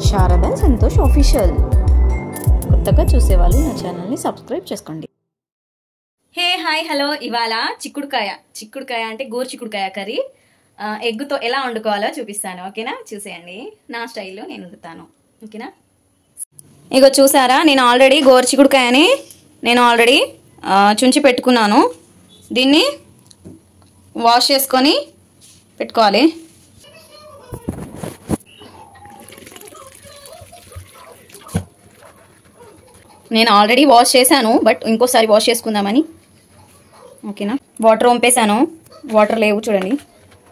Sharada Santosh official. కొత్తగా చూసేవాళ్ళు నా ఛానల్ని సబ్స్క్రైబ్ చేసుకోండి. Hey hi hello. ఇవాళ చిక్కుడుకాయ అంటే గోరు చిక్కుడుకాయ కర్రీ ఎగ్గుతో ఎలా వండుకోవాలో చూపిస్తాను. ఓకేనా, చూసేయండి. నా స్టైల్లో నేను వండుతాను. ఓకేనా, ఇగో చూసారా, నేను ఆల్రెడీ గోరు చిక్కుడుకాయని చుంచి పెట్టుకున్నాను. దీన్ని వాష్ చేసుకొని పెట్టుకోవాలి. నేను ఆల్రెడీ వాష్ చేశాను, బట్ ఇంకోసారి వాష్ చేసుకుందామని. ఓకేనా, వాటర్ వంపేశాను. వాటర్ లేవు చూడండి,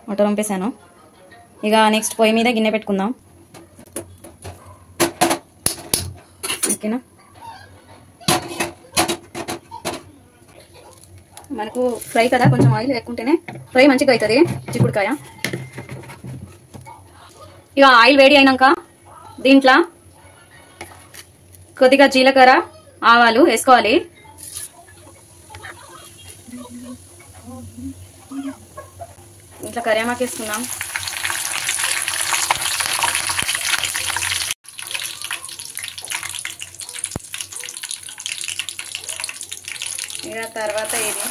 వాటర్ వంపేశాను. ఇక నెక్స్ట్ పొయ్యి మీద గిన్నె పెట్టుకుందాం. ఓకేనా, మనకు ఫ్రై కదా, కొంచెం ఆయిల్ ఎక్కుంటేనే ఫ్రై మంచిగా అవుతుంది చిక్కుడుకాయ. ఇక ఆయిల్ వేడి అయినాక దీంట్లో కొద్దిగా జీలకర్ర, ఆవాలు వేసుకోవాలి. ఇట్లా కరివేపాకు వేసుకుందాం. ఇక తర్వాత ఇది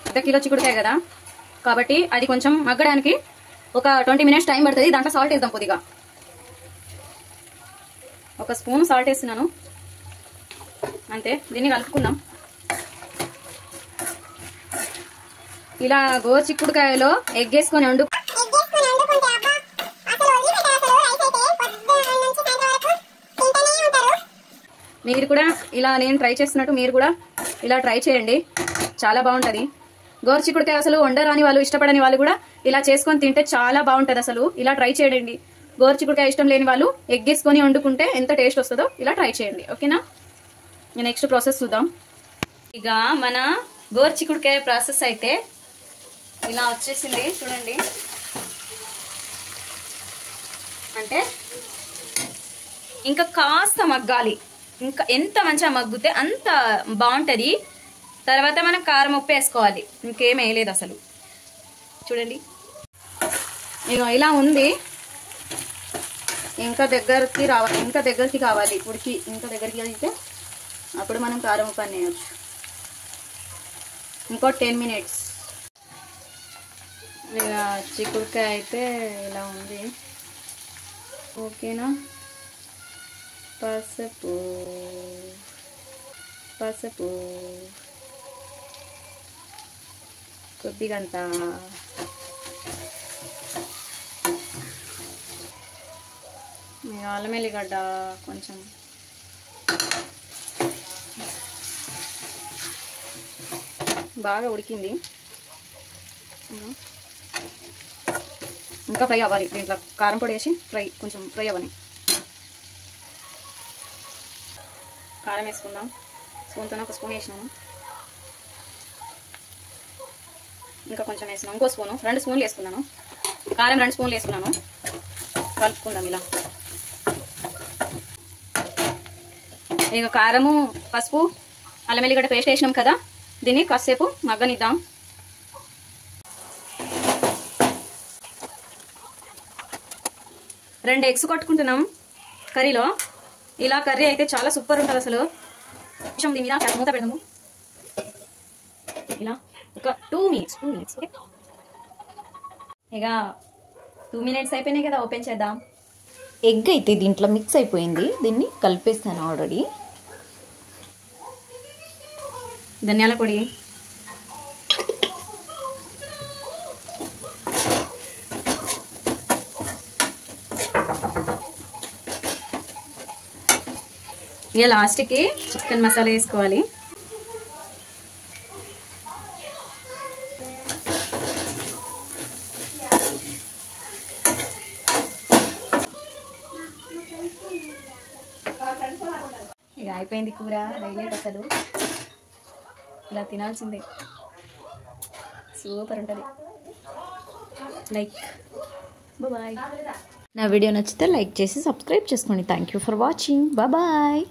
అర్ధ కిలో చిక్కుడుకాయ కదా, కాబట్టి అది కొంచెం మగ్గడానికి ఒక 20 మినిట్స్ టైం పడుతుంది. దాంట్లో సాల్ట్ వేద్దాం. కొద్దిగా ఒక స్పూన్ సాల్ట్ వేస్తున్నాను అంతే. దీన్ని కలుపుకుందాం. ఇలా గోరు చిక్కుడుకాయలో ఎగ్ వేసుకొని వండు. మీరు కూడా ఇలా నేను ట్రై చేస్తున్నట్టు మీరు కూడా ఇలా ట్రై చేయండి, చాలా బాగుంటుంది. గోరు చిక్కుడుకాయ అసలు వండరాని వాళ్ళు, ఇష్టపడని వాళ్ళు కూడా ఇలా చేసుకొని తింటే చాలా బాగుంటుంది. అసలు ఇలా ట్రై చేయండి. గోరు చిక్కుడుకాయ ఇష్టం లేని వాళ్ళు ఎగ్ వేసుకొని వండుకుంటే ఎంత టేస్ట్ వస్తుందో ఇలా ట్రై చేయండి. ఓకేనా, నెక్స్ట్ ప్రాసెస్ చూద్దాం. ఇక మన గోరు చిక్కుడుకాయ ప్రాసెస్ అయితే ఇలా వచ్చేసింది చూడండి. అంటే ఇంకా కాస్త మగ్గాలి. ఇంకా ఎంత మంచిగా మగ్గితే అంత బాగుంటుంది. తర్వాత మనం కారం, ఉప్పు వేసుకోవాలి. ఇంకేం వేయలేదు అసలు. చూడండి, ఇక ఇలా ఉంది. ఇంకా దగ్గరికి కావాలి. ఉడికి ఇంకా దగ్గరికి అయితే అప్పుడు మనం కారం, ఉప్పు అన్నీ వేయచ్చు. ఇంకో 10 మినిట్స్. ఇక చిక్కుడుకాయ అయితే ఇలా ఉంది. ఓకేనా, పసుపు కొద్దిగంత, అల్లం ఎల్లిగడ్డ కొంచెం, బాగా ఉడికింది. ఇంకా ఫ్రై అవ్వాలి. దీంట్లో కారం పొడి వేసి కొంచెం ఫ్రై అవ్వని. కారం వేసుకుందాం. స్పూన్తో ఒక స్పూన్ వేసినాను, ఇంకా కొంచెం వేసినాను. ఇంకో స్పూను, 2 స్పూన్లు వేసుకున్నాను. కారం 2 స్పూన్లు వేసుకున్నాను. కలుపుకుందాం ఇలా. ఇక కారము, పసుపు, అల్లం ఎల్లిగడ్డ పేస్ట్ వేసినాం కదా, దీన్ని కాసేపు మగ్గనిద్దాం. రెండు ఎగ్స్ కొట్టుకుంటున్నాం కర్రీలో. ఇలా కర్రీ అయితే చాలా సూపర్ ఉంటుంది అసలు. కొంచెం దీని మీద మూత పెడదాము. ఇలా ఒక 2 మినిట్స్. ఓకే, ఇక 2 మినిట్స్ అయిపోయినాయి కదా, ఓపెన్ చేద్దాం. ఎగ్ అయితే దీంట్లో మిక్స్ అయిపోయింది. దీన్ని కలిపేస్తాను ఆల్రెడీ. ధనియాల పొడి, ఇక లాస్ట్కి చికెన్ మసాలా వేసుకోవాలి. ఇక అయిపోయింది కూర. హైలైట్ అసలు, ఇలా తినాల్సిందే. సూపర్ ఉంటుంది. Like bye. నా వీడియో నచ్చితే లైక్ చేసి సబ్స్క్రైబ్ చేసుకోండి. Thank you for watching. Bye.